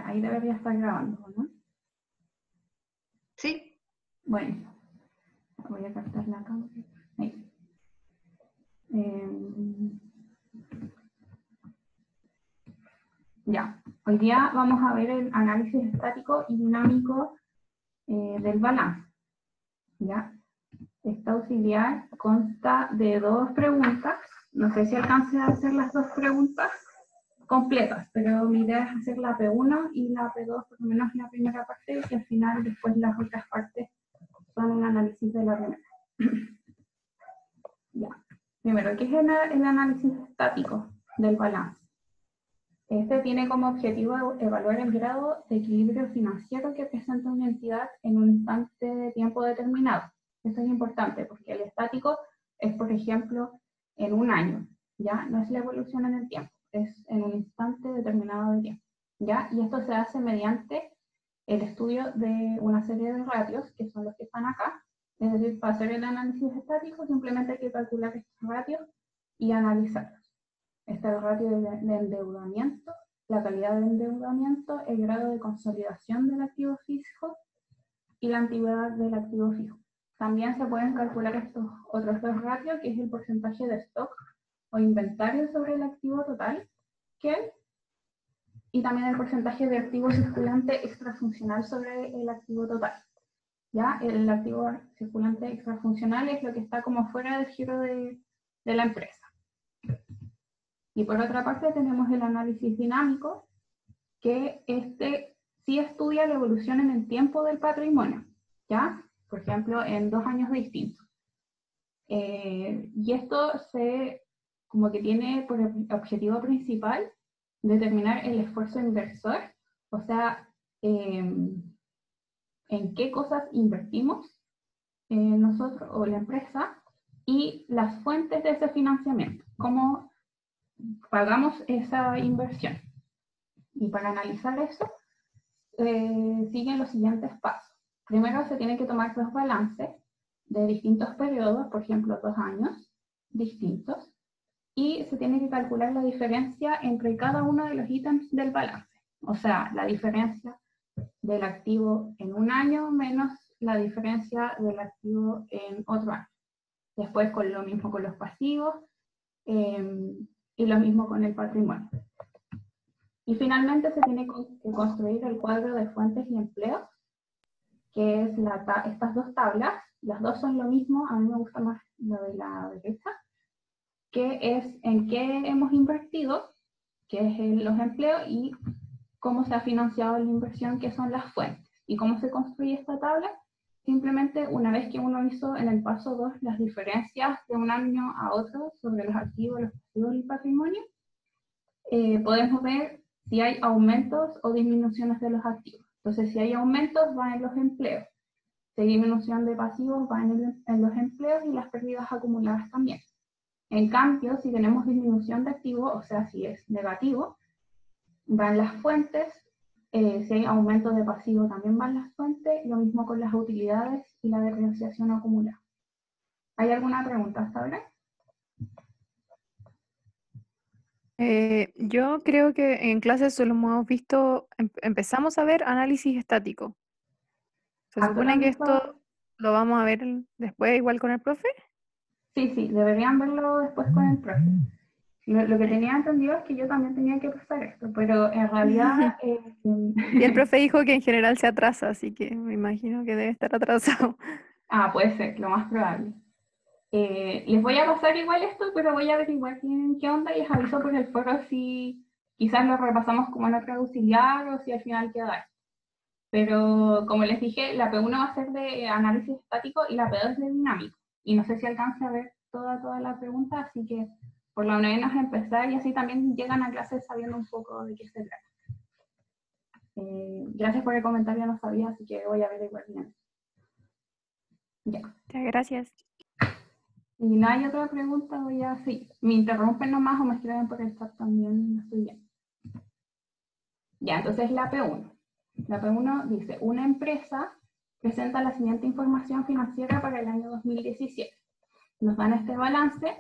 Ya, ahí debería estar grabando, ¿no? Sí. Bueno, voy a captar la cámara. Ahí. Ya, hoy día vamos a ver el análisis estático y dinámico del balance. ¿Ya? Esta auxiliar consta de 2 preguntas. No sé si alcance a hacer las 2 preguntas completas, pero mi idea es hacer la P1 y la P2, por lo menos la primera parte, y al final después las otras partes son un análisis de la primera. Ya. Primero, ¿qué es el análisis estático del balance? Este tiene como objetivo evaluar el grado de equilibrio financiero que presenta una entidad en un instante de tiempo determinado. Esto es importante porque el estático es, por ejemplo, en un año, ¿ya? No es la evolución en el tiempo, es en un instante determinado de tiempo, ¿ya? Y esto se hace mediante el estudio de una serie de ratios, que son los que están acá. Es decir, para hacer el análisis estático simplemente hay que calcular estos ratios y analizarlos. Está el ratio de endeudamiento, la calidad de endeudamiento, el grado de consolidación del activo fijo y la antigüedad del activo fijo. También se pueden calcular estos otros 2 ratios, que es el porcentaje de stock o inventario sobre el activo total, y también el porcentaje de activo circulante extrafuncional sobre el activo total. ¿Ya? El activo circulante extrafuncional es lo que está como fuera del giro de la empresa. Y por otra parte tenemos el análisis dinámico, que este sí estudia la evolución en el tiempo del patrimonio, ¿ya? Por ejemplo, en 2 años distintos. Y esto como que tiene por objetivo principal determinar el esfuerzo inversor, o sea, en qué cosas invertimos nosotros o la empresa, y las fuentes de ese financiamiento, cómo pagamos esa inversión. Y para analizar eso, siguen los siguientes pasos. Primero se tienen que tomar 2 balances de distintos periodos, por ejemplo, 2 años distintos, y se tiene que calcular la diferencia entre cada uno de los ítems del balance. O sea, la diferencia del activo en un año menos la diferencia del activo en otro año. Después con lo mismo con los pasivos y lo mismo con el patrimonio. Y finalmente se tiene que construir el cuadro de fuentes y empleos, que es estas 2 tablas. Las 2 son lo mismo, a mí me gusta más lo de la derecha, que es en qué hemos invertido, que es en los empleos, y cómo se ha financiado la inversión, que son las fuentes. ¿Y cómo se construye esta tabla? Simplemente una vez que uno hizo en el paso 2 las diferencias de un año a otro sobre los activos, los pasivos y el patrimonio, podemos ver si hay aumentos o disminuciones de los activos. Entonces, si hay aumentos, va en los empleos. Si hay disminución de pasivos, va en los empleos y las pérdidas acumuladas también. En cambio, si tenemos disminución de activos, o sea, si es negativo, van las fuentes. Si hay aumento de pasivo, también van las fuentes. Lo mismo con las utilidades y la depreciación acumulada. ¿Hay alguna pregunta hasta ahora? Yo creo que en clases solo hemos visto, empezamos a ver análisis estático. ¿Se supone que esto lo vamos a ver después igual con el profe? Sí, deberían verlo después con el profe. Lo que tenía entendido es que yo también tenía que pasar esto, pero en realidad... Y el profe dijo que en general se atrasa, así que me imagino que debe estar atrasado. Puede ser, lo más probable. Les voy a pasar igual esto, pero voy a averiguar qué onda y les aviso por el foro si quizás lo repasamos como en otro auxiliar o si al final queda. Pero como les dije, la P1 va a ser de análisis estático y la P2 es de dinámico. Y no sé si alcance a ver toda la pregunta, así que por lo menos empezar y así también llegan a clases sabiendo un poco de qué se trata. Gracias por el comentario, no sabía, así que voy a averiguar bien. Ya. Muchas gracias. Si no hay otra pregunta, voy a seguir. Me interrumpen nomás o me escriben por el chat también, estoy bien. Ya, entonces la P1. La P1 dice, una empresa presenta la siguiente información financiera para el año 2017. Nos dan este balance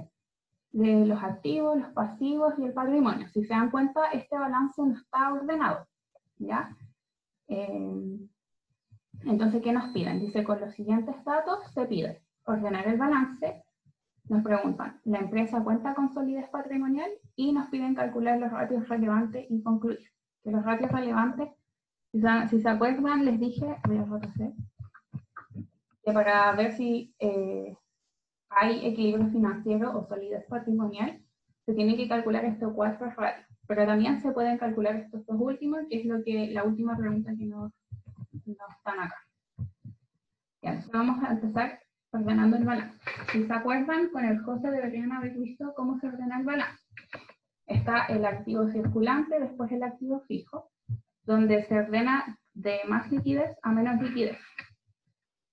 de los activos, los pasivos y el patrimonio. Si se dan cuenta, este balance no está ordenado. ¿ya? Entonces, ¿qué nos piden? Dice, con los siguientes datos se pide ordenar el balance, nos preguntan, ¿la empresa cuenta con solidez patrimonial? Y nos piden calcular los ratios relevantes y concluir. Que los ratios relevantes, si se acuerdan, les dije, voy a retroceder, que para ver si hay equilibrio financiero o solidez patrimonial, se tiene que calcular estos 4 ratios. Pero también se pueden calcular estos 2 últimos, que es la última pregunta que nos están acá. Ya, entonces vamos a empezar ordenando el balance. Si se acuerdan, con el José deberían haber visto cómo se ordena el balance. Está el activo circulante, después el activo fijo, donde se ordena de más liquidez a menos liquidez.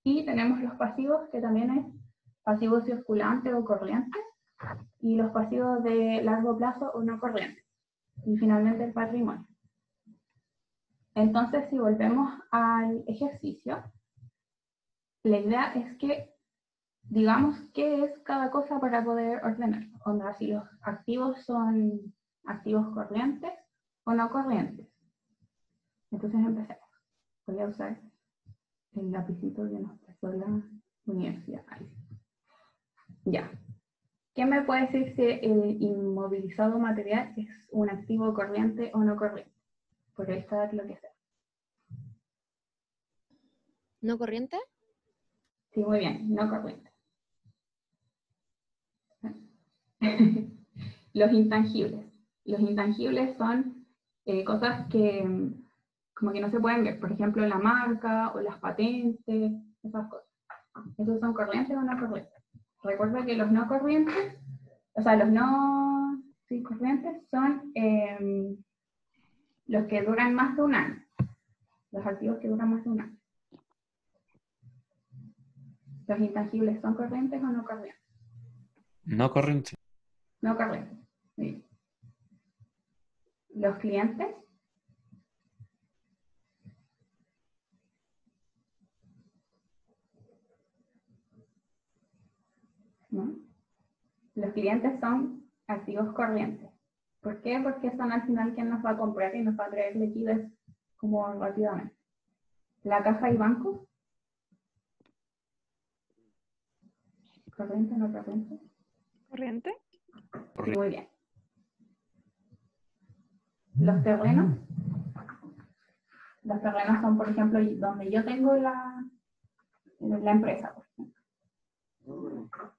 Y tenemos los pasivos, que también es pasivo circulante o corriente, y los pasivos de largo plazo o no corriente. Y finalmente el patrimonio. Entonces, si volvemos al ejercicio, la idea es que digamos qué es cada cosa para poder ordenar. Onda, si los activos son activos corrientes o no corrientes. Entonces empecemos. Voy a usar el lapicito que nos prestó la universidad. Ahí. Ya. ¿Qué me puede decir si el inmovilizado material es un activo corriente o no corriente? Por ahí está lo que sea. ¿No corriente? Sí, muy bien, no corriente. Los intangibles. Los intangibles son cosas que como que no se pueden ver. Por ejemplo, la marca o las patentes, esas cosas. ¿Esos son corrientes o no corrientes? Recuerda que los no corrientes, o sea, los no corrientes son los que duran más de un año. Los activos que duran más de un año. ¿Los intangibles son corrientes o no corrientes? No corriente. No corrientes. Sí. Los clientes. ¿No? Los clientes son activos corrientes. ¿Por qué? Porque son al final quien nos va a comprar y nos va a traer liquidez como rápidamente. La caja y banco. ¿Corriente o no corriente? ¿Corriente? Muy bien. Los terrenos. Los terrenos son, por ejemplo, donde yo tengo la empresa, por ejemplo.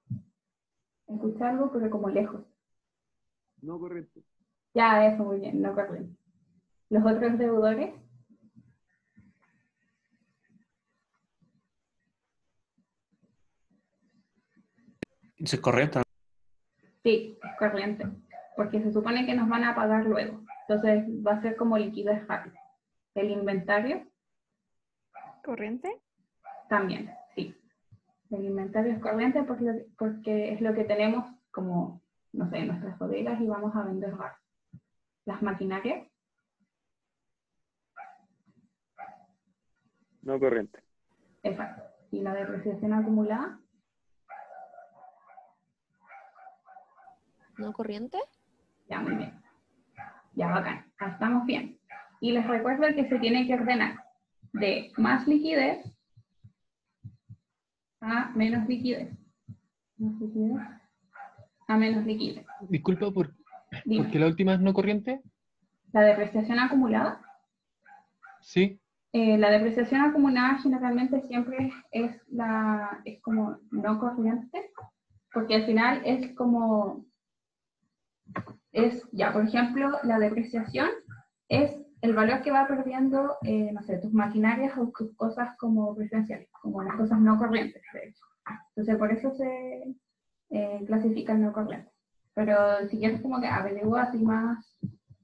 Escuché algo, pero como lejos. No corriente. Ya, eso, muy bien, no corriente. Los otros deudores. ¿Es corriente? Sí, es corriente, porque se supone que nos van a pagar luego. Entonces va a ser como liquidez rápida. El inventario. ¿Corriente? También, sí. El inventario es corriente porque es lo que tenemos como, no sé, en nuestras bodegas y vamos a vender rápido. Las maquinarias. No corriente. Exacto. Y la depreciación acumulada. ¿No corriente? Ya, muy bien. Ya, bacán. Ahí estamos bien. Y les recuerdo que se tiene que ordenar de más liquidez a menos liquidez. Más liquidez a menos liquidez. Disculpa, ¿por Dime. qué la última es no corriente? La depreciación acumulada. Sí. La depreciación acumulada generalmente siempre es como no corriente, porque al final es como, por ejemplo, la depreciación es el valor que va perdiendo, no sé, tus maquinarias o tus cosas como preferenciales, como las cosas no corrientes, de hecho. Entonces, por eso se clasifican no corrientes. Pero si quieres como que averiguar así más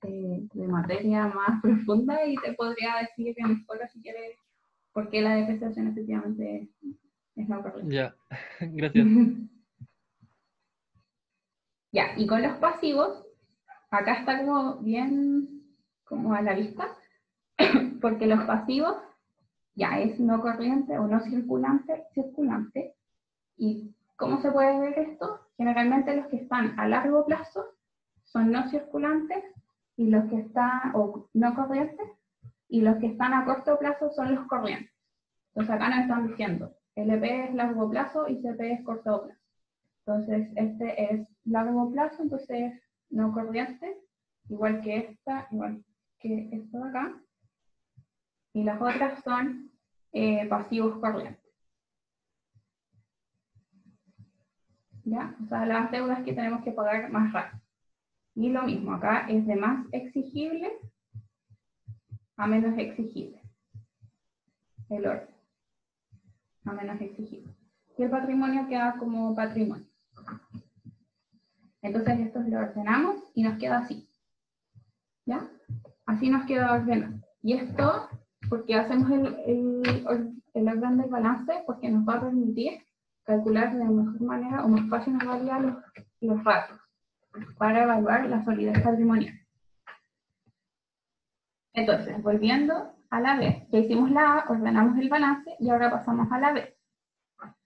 de materia más profunda y te podría decir en la escuela si quieres por qué la depreciación efectivamente es no corriente. Ya, gracias. Ya, y con los pasivos, acá está como bien como a la vista, porque los pasivos ya es no corriente o no circulante. ¿Y cómo se puede ver esto? Generalmente los que están a largo plazo son no circulantes y los que están, o no corrientes, y los que están a corto plazo son los corrientes. Entonces acá nos están diciendo, LP es largo plazo y CP es corto plazo. Entonces este es largo plazo, entonces no corriente, igual que esta, igual que esto de acá. Y las otras son pasivos corrientes. ¿Ya? O sea, las deudas que tenemos que pagar más rápido. Y lo mismo, acá es de más exigible a menos exigible. El orden. A menos exigible. Y el patrimonio queda como patrimonio. Entonces estos lo ordenamos y nos queda así. ¿Ya? Así nos queda ordenado. Y esto, porque hacemos el orden del balance, porque nos va a permitir calcular de mejor manera o más fácil en realidad los ratios para evaluar la solidez patrimonial. Entonces, volviendo a la B, ya hicimos la A, ordenamos el balance y ahora pasamos a la B,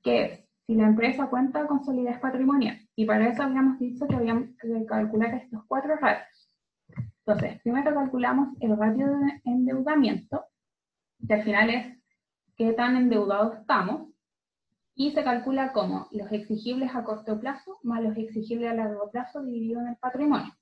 que es si la empresa cuenta con solidez patrimonial. Y para eso habíamos dicho que habíamos que calcular estos 4 ratios. Entonces, primero calculamos el ratio de endeudamiento, que al final es qué tan endeudados estamos, y se calcula como los exigibles a corto plazo más los exigibles a largo plazo dividido en el patrimonio.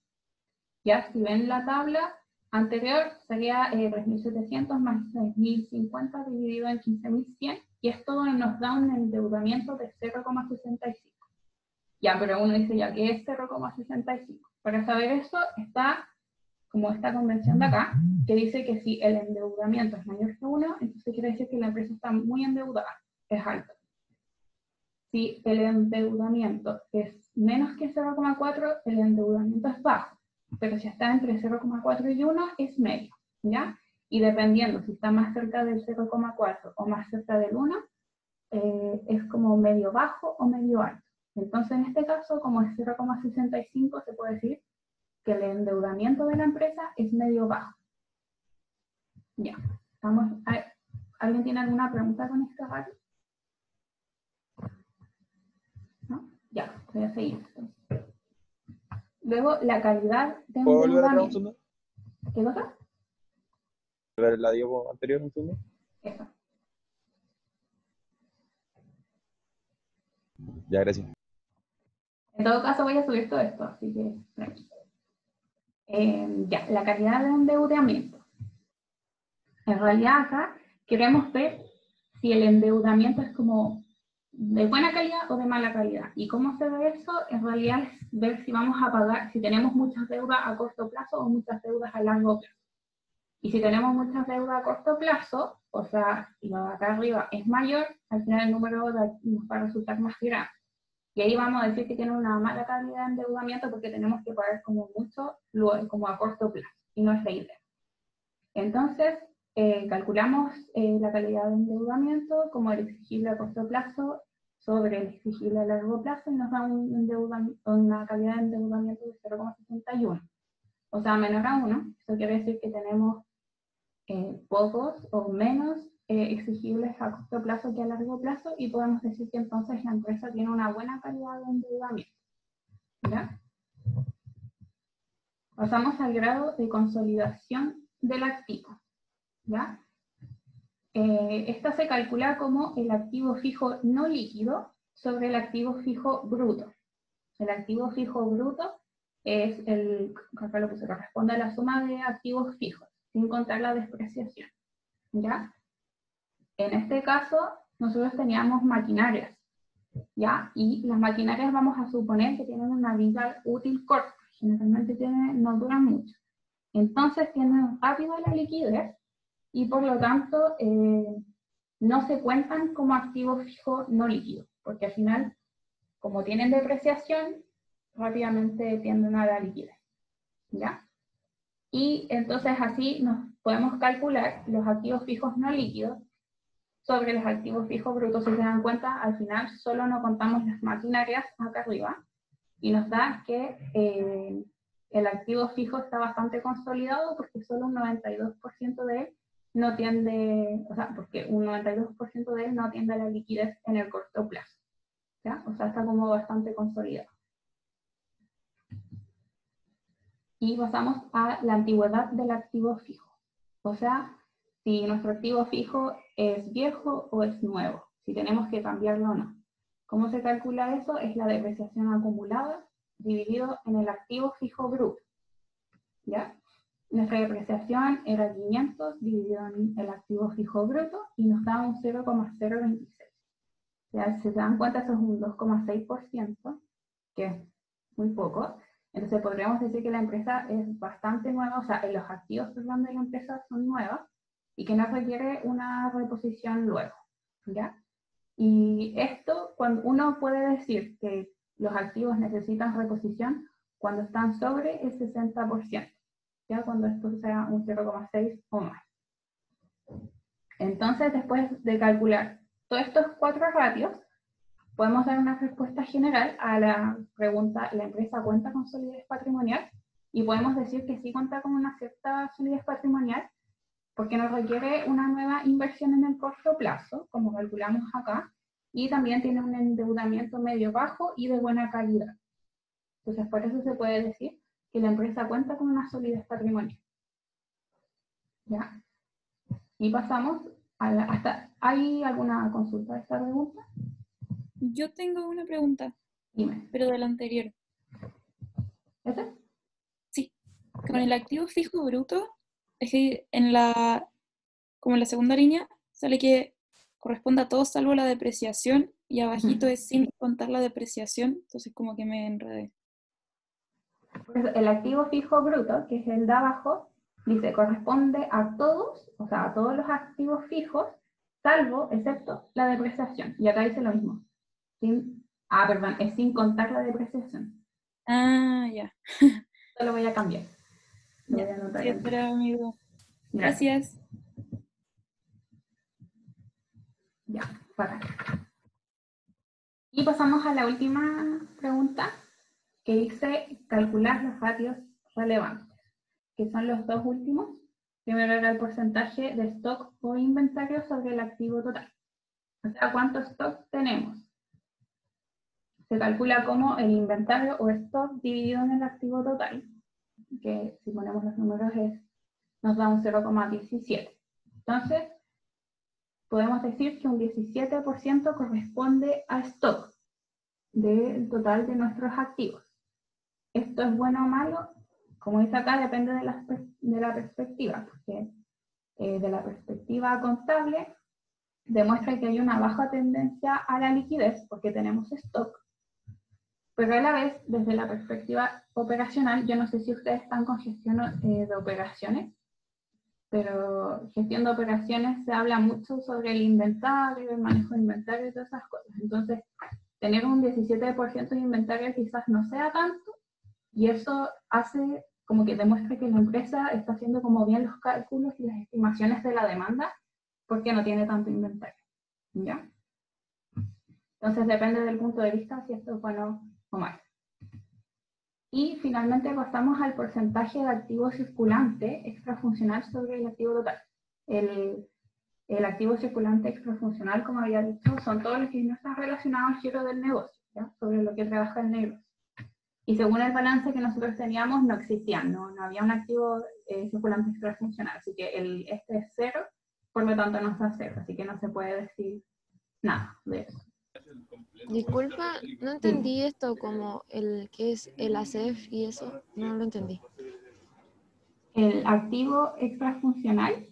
Ya, si ven la tabla anterior, sería 3.700 más 6.050 dividido en 15.100, y esto nos da un endeudamiento de 0,65. Ya, pero uno dice, ya, ¿qué es 0,65? Para saber eso está como esta convención de acá, que dice que si el endeudamiento es mayor que 1, entonces quiere decir que la empresa está muy endeudada, es alto. Si el endeudamiento es menos que 0,4, el endeudamiento es bajo, pero si está entre 0,4 y 1, es medio, ¿ya? Y dependiendo si está más cerca del 0,4 o más cerca del 1, es como medio bajo o medio alto. Entonces, en este caso, como es 0,65, se puede decir que el endeudamiento de la empresa es medio bajo. Ya, ¿alguien tiene alguna pregunta con esta ratio? ¿No? Ya, voy a seguir. Luego, la calidad de ¿Puedo volver atrás un endeudamiento. segundo? ¿Qué cosa? ¿Ver la diapo anterior un segundo? Eso. Ya, gracias. En todo caso, voy a subir todo esto, así que tranquilo. Ya, la calidad de endeudamiento. En realidad acá queremos ver si el endeudamiento es como de buena calidad o de mala calidad. ¿Y cómo se ve eso? En realidad es ver si vamos a pagar, si tenemos muchas deudas a corto plazo o muchas deudas a largo plazo. Y si tenemos muchas deudas a corto plazo, o sea, lo de acá arriba es mayor, al final el número nos va a resultar más grande. Y ahí vamos a decir que tiene una mala calidad de endeudamiento porque tenemos que pagar como mucho, como a corto plazo, y no es la idea. Entonces, calculamos la calidad de endeudamiento como el exigible a corto plazo sobre el exigible a largo plazo y nos da una calidad de endeudamiento de 0,61. O sea, menor a 1. Eso quiere decir que tenemos pocos o menos exigibles a corto plazo que a largo plazo, y podemos decir que entonces la empresa tiene una buena calidad de endeudamiento. ¿Ya? Pasamos al grado de consolidación del activo. ¿Ya? Esta se calcula como el activo fijo no líquido sobre el activo fijo bruto. El activo fijo bruto es acá lo que se corresponde a la suma de activos fijos, sin contar la depreciación. ¿Ya? En este caso, nosotros teníamos maquinarias, ¿ya? Y las maquinarias vamos a suponer que tienen una vida útil corta, generalmente no duran mucho. Entonces tienen rápido la liquidez y por lo tanto no se cuentan como activos fijos no líquidos, porque al final, como tienen depreciación, rápidamente tienden a la liquidez, ¿ya? Y entonces así nos podemos calcular los activos fijos no líquidos sobre los activos fijos brutos. Si se dan cuenta, al final solo no contamos las maquinarias acá arriba, y nos da que el activo fijo está bastante consolidado porque solo un 92% de él no tiende, o sea, porque un 92% de él no tiende a la liquidez en el corto plazo, ¿ya? O sea, está como bastante consolidado. Y pasamos a la antigüedad del activo fijo. O sea, si nuestro activo fijo es viejo o es nuevo, si tenemos que cambiarlo o no. ¿Cómo se calcula eso? Es la depreciación acumulada dividido en el activo fijo bruto. ¿Ya? Nuestra depreciación era 500 dividido en el activo fijo bruto y nos da un 0,026. ¿Ya? Si se dan cuenta, eso es un 2,6%, que es muy poco. Entonces podríamos decir que la empresa es bastante nueva, o sea, los activos, perdón, de la empresa son nuevos y que no requiere una reposición luego. ¿Ya? Y esto, cuando uno puede decir que los activos necesitan reposición cuando están sobre el 60%, ya cuando esto sea un 0,6 o más. Entonces, después de calcular todos estos 4 ratios, podemos dar una respuesta general a la pregunta, ¿la empresa cuenta con solidez patrimonial? Y podemos decir que sí cuenta con una cierta solidez patrimonial, porque nos requiere una nueva inversión en el corto plazo, como calculamos acá, y también tiene un endeudamiento medio bajo y de buena calidad. Entonces, por eso se puede decir que la empresa cuenta con una solidez patrimonial. ¿Ya? Y pasamos a ¿hay alguna consulta de esta pregunta? Yo tengo una pregunta, Dime. pero de la anterior. ¿Ese? Sí, con el activo fijo bruto, es que como en la segunda línea, sale que corresponde a todo salvo la depreciación y abajito es sin contar la depreciación, entonces como que me enredé. Pues el activo fijo bruto, que es el de abajo, dice corresponde a todos, o sea, a todos los activos fijos, salvo, excepto la depreciación. Y acá dice lo mismo. Perdón, es sin contar la depreciación. Ah, ya. Esto lo voy a cambiar. Lo voy a Ya, anotar sí, aquí. espera, amigo. Gracias. Gracias. Ya, para. Y pasamos a la última pregunta, que dice calcular los ratios relevantes, que son los dos últimos. Primero era el porcentaje de stock o inventario sobre el activo total. O sea, ¿cuánto stock tenemos? Se calcula como el inventario o stock dividido en el activo total, que si ponemos los números nos da un 0,17. Entonces, podemos decir que un 17% corresponde a stock del total de nuestros activos. ¿Esto es bueno o malo? Como dice acá, depende de la perspectiva, porque de la perspectiva contable demuestra que hay una baja tendencia a la liquidez porque tenemos stock, pero a la vez, desde la perspectiva operacional, yo no sé si ustedes están con gestión de operaciones, pero gestión de operaciones se habla mucho sobre el inventario, el manejo de inventario y todas esas cosas. Entonces, tener un 17% de inventario quizás no sea tanto, y eso hace como que demuestra que la empresa está haciendo como bien los cálculos y las estimaciones de la demanda, porque no tiene tanto inventario. ¿Ya? Entonces depende del punto de vista si esto es bueno o malo. Y finalmente pasamos al porcentaje de activo circulante extrafuncional sobre el activo total. El activo circulante extrafuncional, como había dicho, son todos los que no están relacionados al giro del negocio, ¿ya? Sobre lo que trabaja el negocio. Y según el balance que nosotros teníamos, no existían, no había un activo circulante extrafuncional, así que este es 0, por lo tanto no está 0, así que no se puede decir nada de eso. Disculpa, no entendí esto como ¿qué es el ACEF y eso? No lo entendí. El activo extrafuncional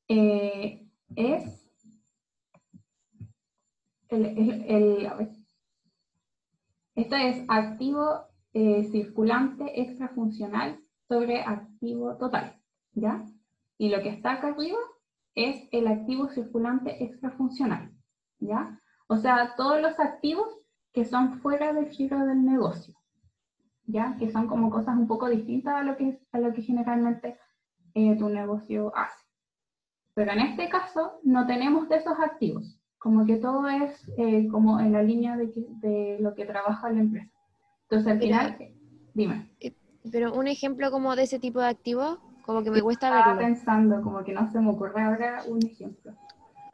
es a ver, esto es activo circulante extrafuncional sobre activo total, ¿ya? Y lo que está acá arriba es el activo circulante extrafuncional, ¿ya? O sea, todos los activos que son fuera del giro del negocio, ¿ya? Que son como cosas un poco distintas a lo que generalmente tu negocio hace. Pero en este caso no tenemos de esos activos, como que todo es como en la línea de lo que trabaja la empresa. Entonces al final, dime. Pero un ejemplo como de ese tipo de activo, como que me cuesta Estaba verlo. pensando, como que no se me ocurre ahora un ejemplo.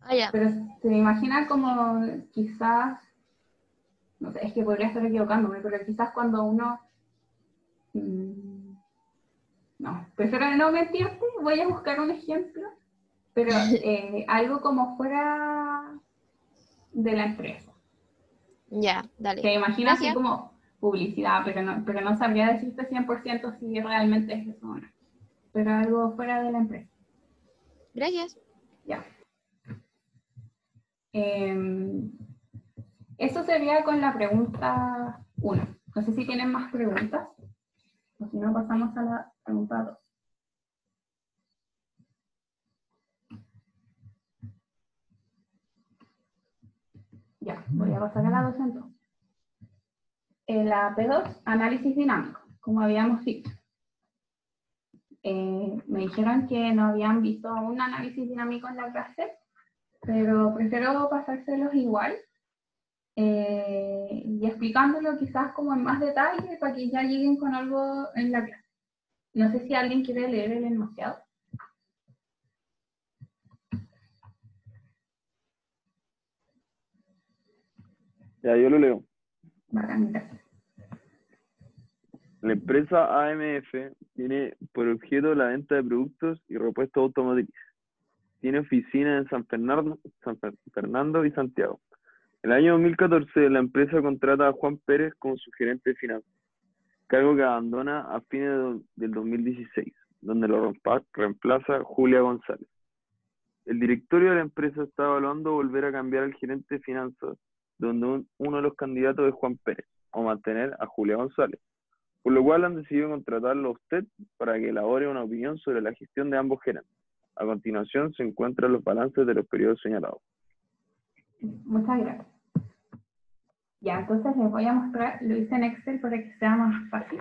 Ah, ya. Pero se me imagina como quizás, no sé, es que podría estar equivocándome, pero quizás cuando uno... no, prefiero no mentirte, voy a buscar un ejemplo pero algo como fuera de la empresa. Ya, dale. Que imagina así Gracias. como publicidad, pero no sabría decirte 100% si realmente es eso o no. Pero algo fuera de la empresa. Gracias. Ya. Eso sería con la pregunta 1. No sé si tienen más preguntas. O si no, pasamos a la pregunta 2. Ya, voy a pasar a la 2 entonces. La P2, análisis dinámico, como habíamos dicho. Me dijeron que no habían visto un análisis dinámico en la clase, pero prefiero pasárselos igual y explicándolo quizás como en más detalle para que ya lleguen con algo en la clase. No sé si alguien quiere leer el enunciado. Ya, yo lo leo. Bacán, gracias. La empresa AMF tiene por objeto la venta de productos y repuestos automotrices. Tiene oficinas en San Fernando y Santiago. En el año 2014, la empresa contrata a Juan Pérez como su gerente de finanzas, cargo que abandona a fines del 2016, donde lo reemplaza Julia González. El directorio de la empresa está evaluando volver a cambiar al gerente de finanzas, donde uno de los candidatos es Juan Pérez, o mantener a Julia González, por lo cual han decidido contratarlo a usted para que elabore una opinión sobre la gestión de ambos gerentes. A continuación se encuentran los balances de los periodos señalados. Muchas gracias. Ya, entonces les voy a mostrar, lo hice en Excel para que sea más fácil.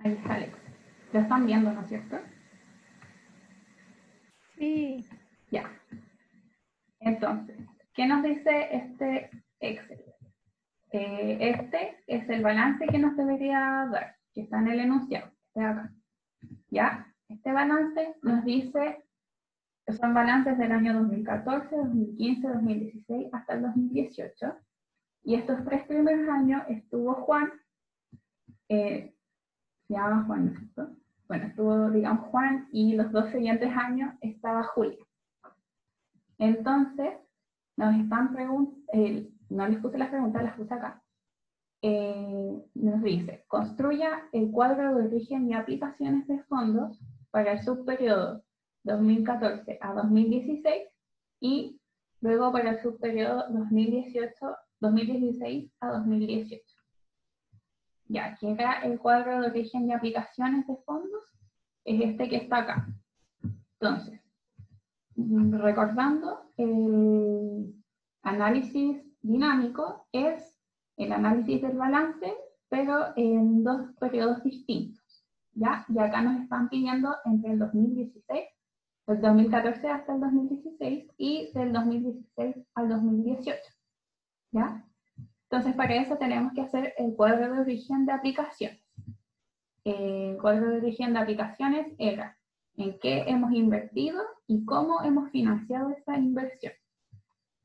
Ahí está el Excel. Lo están viendo, ¿no es cierto? Sí. Ya. Entonces, ¿qué nos dice este Excel? Este es el balance que nos debería dar, que está en el enunciado, de acá. ¿Ya? Este balance nos dice que son balances del año 2014, 2015, 2016 hasta el 2018. Y estos 3 primeros años estuvo Juan, se llama Juan, ¿cierto? Bueno, estuvo, digamos, Juan y los 2 siguientes años estaba Julia. Entonces, nos están preguntando, no les puse las preguntas, las puse acá. Nos dice, construya el cuadro de origen y aplicaciones de fondos para el subperiodo 2014 a 2016 y luego para el subperiodo 2016 a 2018. Ya, aquí era el cuadro de origen y aplicaciones de fondos, es este que está acá. Entonces, recordando, el análisis dinámico es el análisis del balance, pero en 2 periodos distintos, ¿ya? Y acá nos están pidiendo entre el 2016, el 2014 hasta el 2016 y del 2016 al 2018, ¿ya? Entonces, para eso tenemos que hacer el cuadro de origen de aplicaciones. El cuadro de origen de aplicaciones era en qué hemos invertido y cómo hemos financiado esa inversión.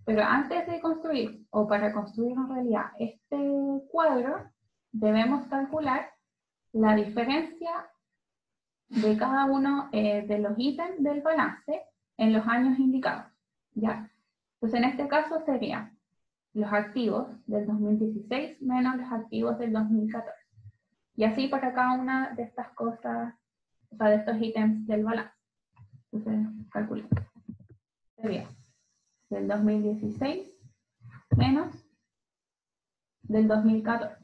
Pero antes de construir, o para construir en realidad este cuadro, debemos calcular la diferencia de cada uno de los ítems del balance en los años indicados, ¿ya? Entonces, en este caso serían los activos del 2016 menos los activos del 2014. Y así para cada una de estas cosas, o sea, de estos ítems del balance. Entonces, calculemos. Sería del 2016 menos del 2014.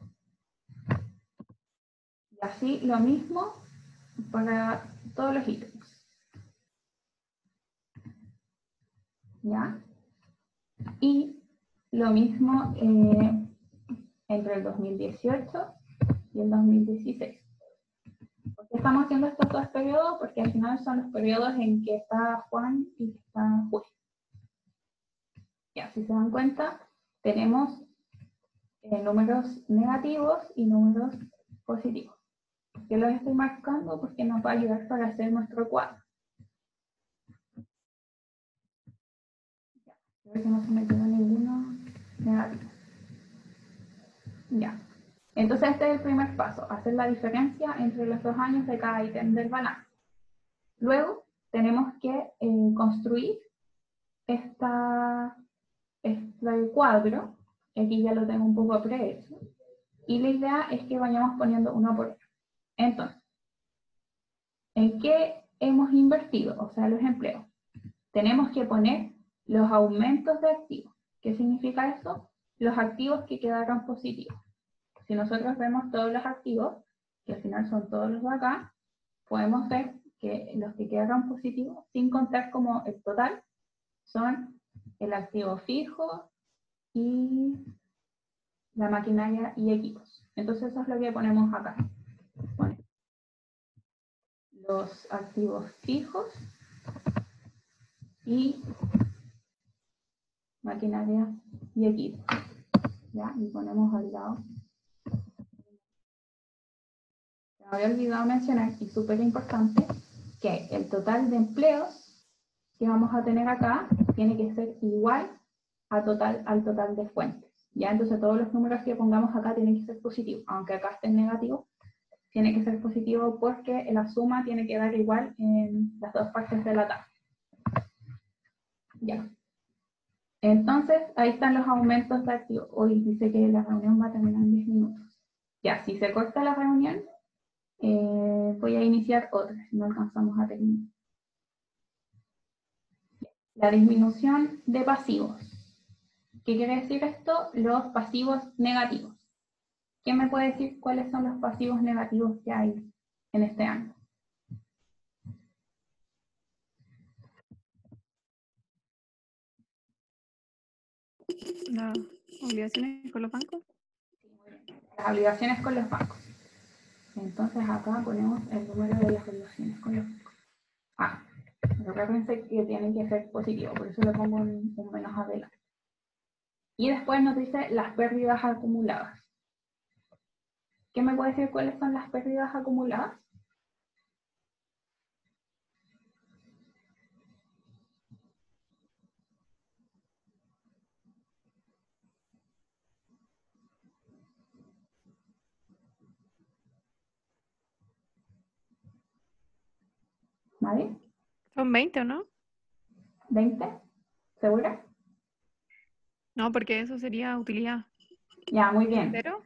Y así lo mismo para todos los ítems. ¿Ya? Y lo mismo entre el 2018 y el 2016. ¿Por qué estamos haciendo estos 2 periodos? Porque al final son los periodos en que está Juan y que está Julia. Ya, si se dan cuenta, tenemos números negativos y números positivos. ¿Por qué los estoy marcando? Porque nos va a ayudar para hacer nuestro cuadro. Ya, a ver si no se me quedó ninguno negativo. Ya. Entonces este es el primer paso, hacer la diferencia entre los 2 años de cada ítem del balance. Luego tenemos que construir este cuadro, aquí ya lo tengo un poco prehecho, y la idea es que vayamos poniendo uno por uno. Entonces, ¿en qué hemos invertido? O sea, los empleos. Tenemos que poner los aumentos de activos. ¿Qué significa eso? Los activos que quedaron positivos. Si nosotros vemos todos los activos, que al final son todos los de acá, podemos ver que los que quedaron positivos, sin contar como el total, son el activo fijo y la maquinaria y equipos. Entonces eso es lo que ponemos acá. Ponemos los activos fijos y maquinaria y equipos. ¿Ya? Y ponemos al lado. Me había olvidado mencionar, y súper importante, que el total de empleos que vamos a tener acá tiene que ser igual al total de fuentes. ¿Ya? Entonces todos los números que pongamos acá tienen que ser positivos, aunque acá estén negativos, tiene que ser positivo porque la suma tiene que dar igual en las dos partes de la tabla. Ya. Entonces, ahí están los aumentos de activos. Hoy dice que la reunión va a terminar en 10 minutos. Ya, si se corta la reunión, voy a iniciar otra, si no alcanzamos a terminar. La disminución de pasivos. ¿Qué quiere decir esto? Los pasivos negativos. ¿Quién me puede decir cuáles son los pasivos negativos que hay en este año? Las obligaciones con los bancos. Las obligaciones con los bancos. Entonces acá ponemos el número de las obligaciones con los bancos. Ah, pero pensé que tienen que ser positivos, por eso le pongo un menos adelante. Y después nos dice las pérdidas acumuladas. ¿Qué me puede decir cuáles son las pérdidas acumuladas? ¿Nadie? Son 20, ¿o no? ¿20? ¿Segura? No, porque eso sería utilidad. Ya, muy bien. ¿Cero?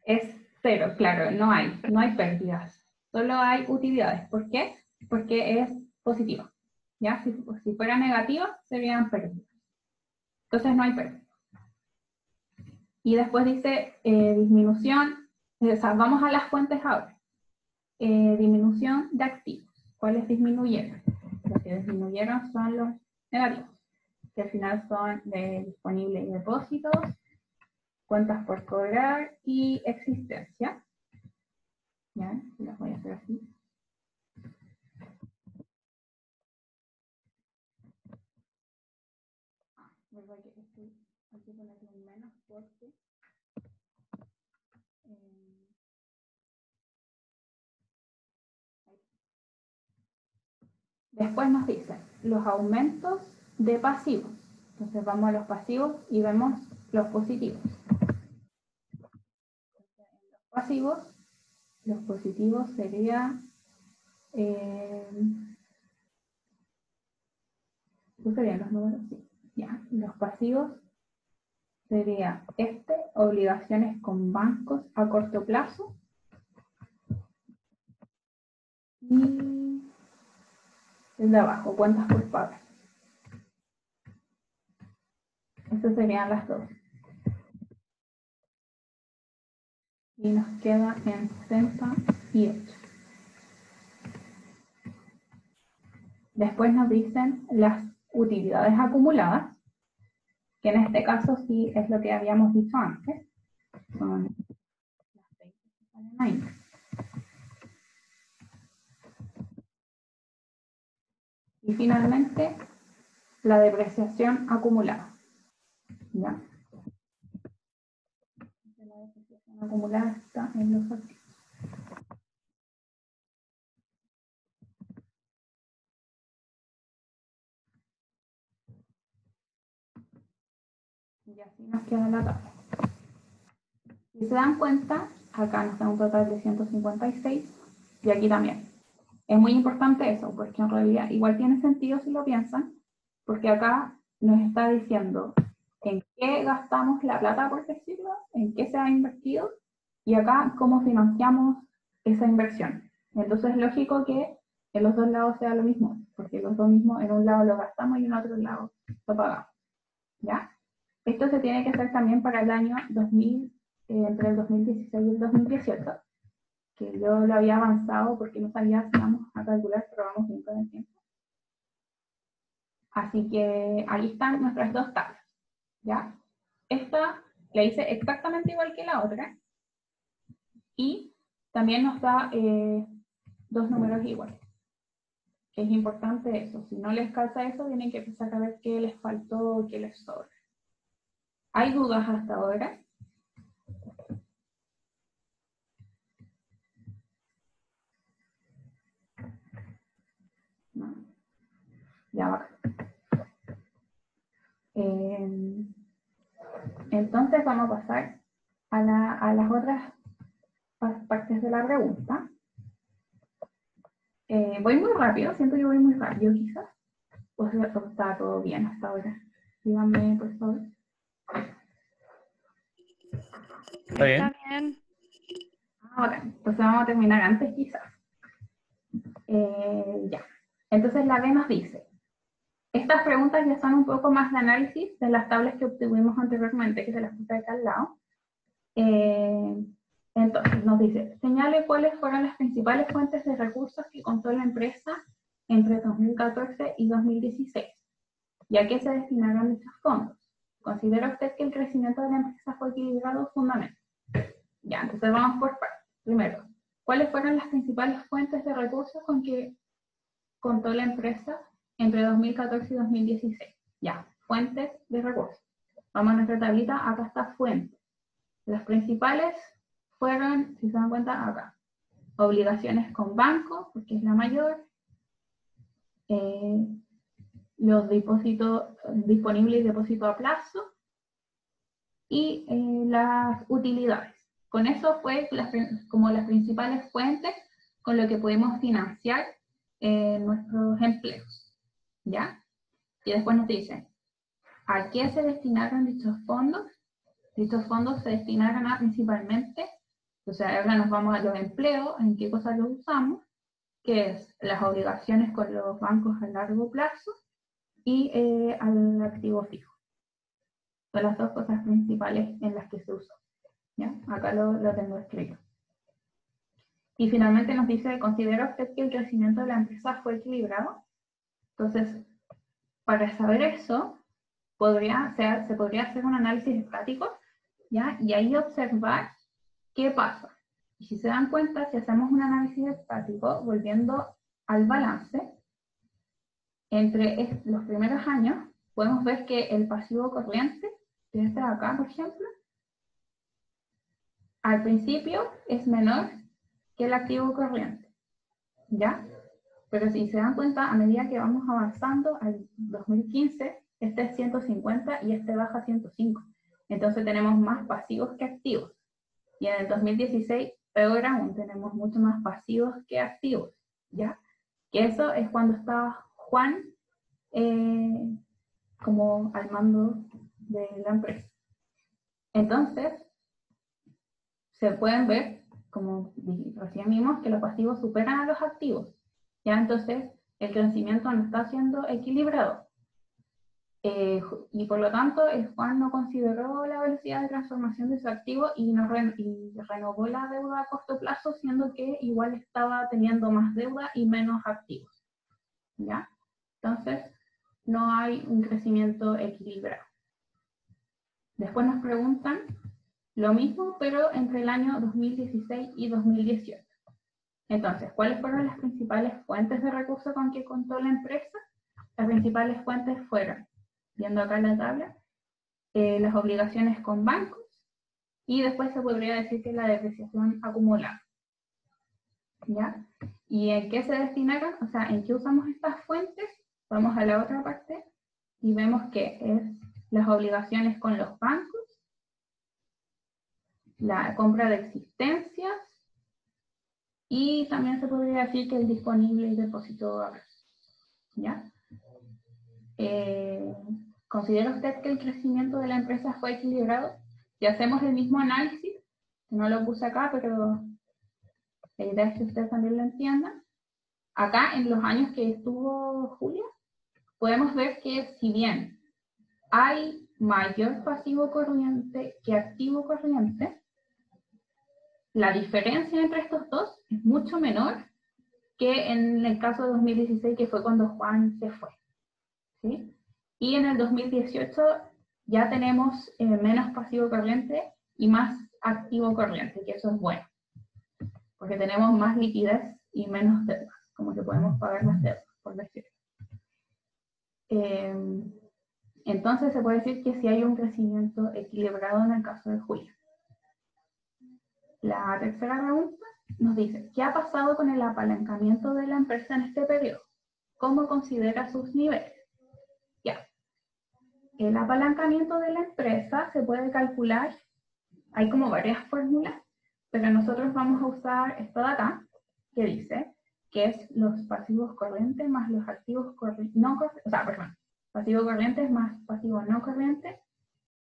Es 0, claro, no hay pérdidas. Solo hay utilidades. ¿Por qué? Porque es positivo. ¿Ya? Si fuera negativo, serían pérdidas. Entonces no hay pérdidas. Y después dice disminución, o sea, vamos a las fuentes ahora. Disminución de activos. ¿Cuáles disminuyeron? Los que disminuyeron son los negativos, que al final son de disponible y depósitos, cuentas por cobrar y existencia. Ya, las voy a hacer así. Hay que ponerle un menos porque después nos dicen los aumentos de pasivos. Entonces vamos a los pasivos y vemos los positivos. Los positivos serían ¿cuáles serían los números? Sí. Ya, los pasivos sería obligaciones con bancos a corto plazo y el de abajo, cuentas por pagar. Estas serían las dos. Y nos queda en 68. Después nos dicen las utilidades acumuladas, que en este caso sí es lo que habíamos dicho antes. Son las 20 que salen ahí. Y finalmente, la depreciación acumulada. ¿Ya? La depreciación acumulada está en los activos. Y así nos queda la tabla. Si se dan cuenta, acá nos da un total de 156 y aquí también. Es muy importante eso, porque en realidad igual tiene sentido si lo piensan, porque acá nos está diciendo en qué gastamos la plata, por decirlo, en qué se ha invertido, y acá cómo financiamos esa inversión. Entonces es lógico que en los dos lados sea lo mismo, porque los dos mismos en un lado lo gastamos y en otro lado lo pagamos. ¿Ya? Esto se tiene que hacer también para el año 2000, entre el 2016 y el 2018, que yo lo había avanzado porque no sabía si vamos a calcular, pero vamos bien con el tiempo. Así que ahí están nuestras dos tablas, ¿ya? Esta la hice exactamente igual que la otra, y también nos da dos números iguales. Es importante eso, si no les calza eso, tienen que empezar a ver qué les faltó o qué les sobra. ¿Hay dudas hasta ahora? No. Ya va. Entonces vamos a pasar a las otras partes de la pregunta. Voy muy rápido, siento que voy muy rápido quizás. O sea, está todo bien hasta ahora. Díganme, por favor. ¿Está bien? Está bien. Ahora, entonces vamos a terminar antes quizás. Ya. Entonces la B nos dice, estas preguntas ya son un poco más de análisis de las tablas que obtuvimos anteriormente, que se las puse acá al lado. Entonces nos dice, señale cuáles fueron las principales fuentes de recursos que contó la empresa entre 2014 y 2016, y a qué se destinaron dichos fondos. ¿Considera usted que el crecimiento de la empresa fue equilibrado? Fundamental. Ya, entonces vamos por partes. Primero, ¿cuáles fueron las principales fuentes de recursos con que contó la empresa entre 2014 y 2016? Ya, fuentes de recursos. Vamos a nuestra tablita, acá está fuentes. Las principales fueron, si se dan cuenta, acá. Obligaciones con banco, porque es la mayor. Los depósitos disponibles y depósito a plazo. Y las utilidades. Con eso fue como las principales fuentes con lo que podemos financiar nuestros empleos. ¿Ya? Y después nos dicen, ¿a qué se destinaron dichos fondos? Dichos fondos se destinaron a principalmente, o sea, ahora nos vamos a los empleos, en qué cosas los usamos, que es las obligaciones con los bancos a largo plazo y al activo fijo. Son las dos cosas principales en las que se usó. ¿Ya? Acá lo tengo escrito. Y finalmente nos dice, ¿considera usted que el crecimiento de la empresa fue equilibrado? Entonces, para saber eso, se podría hacer un análisis estático, ¿ya? Y ahí observar qué pasa. Y si se dan cuenta, si hacemos un análisis estático, volviendo al balance, entre los primeros años, podemos ver que el pasivo corriente, que este de acá, por ejemplo, al principio es menor que el activo corriente, ¿ya? Pero si se dan cuenta, a medida que vamos avanzando, al 2015, este es 150 y este baja a 105. Entonces tenemos más pasivos que activos. Y en el 2016, peor aún, tenemos mucho más pasivos que activos, ¿ya? Que eso es cuando estaba Juan como al mando de la empresa. Entonces, se pueden ver, como recién vimos, que los pasivos superan a los activos. Ya entonces, el crecimiento no está siendo equilibrado. Y por lo tanto, el Juan no consideró la velocidad de transformación de su activo y renovó la deuda a corto plazo, siendo que igual estaba teniendo más deuda y menos activos. ¿Ya? Entonces, no hay un crecimiento equilibrado. Después nos preguntan lo mismo, pero entre el año 2016 y 2018. Entonces, ¿cuáles fueron las principales fuentes de recursos con que contó la empresa? Las principales fuentes fueron, viendo acá la tabla, las obligaciones con bancos, y después se podría decir que la depreciación acumulada. ¿Ya? ¿Y en qué se destinaron? O sea, ¿en qué usamos estas fuentes? Vamos a la otra parte y vemos que es las obligaciones con los bancos la compra de existencias, y también se podría decir que el disponible y depósito de ahorros. ¿Ya? ¿Considera usted que el crecimiento de la empresa fue equilibrado? Si hacemos el mismo análisis, no lo puse acá, pero la idea es que ustedes también lo entiendan. Acá, en los años que estuvo Julia, podemos ver que si bien hay mayor pasivo corriente que activo corriente, la diferencia entre estos dos es mucho menor que en el caso de 2016, que fue cuando Juan se fue. ¿Sí? Y en el 2018 ya tenemos menos pasivo corriente y más activo corriente, que eso es bueno, porque tenemos más liquidez y menos deudas, como que podemos pagar las deudas, por decirlo. Entonces se puede decir que sí hay un crecimiento equilibrado en el caso de Julia. La tercera pregunta nos dice, ¿qué ha pasado con el apalancamiento de la empresa en este periodo? ¿Cómo considera sus niveles? Ya. El apalancamiento de la empresa se puede calcular, hay como varias fórmulas, pero nosotros vamos a usar esta de acá, que dice que es los pasivos corrientes más los activos no corrientes, pasivos corrientes más pasivos no corrientes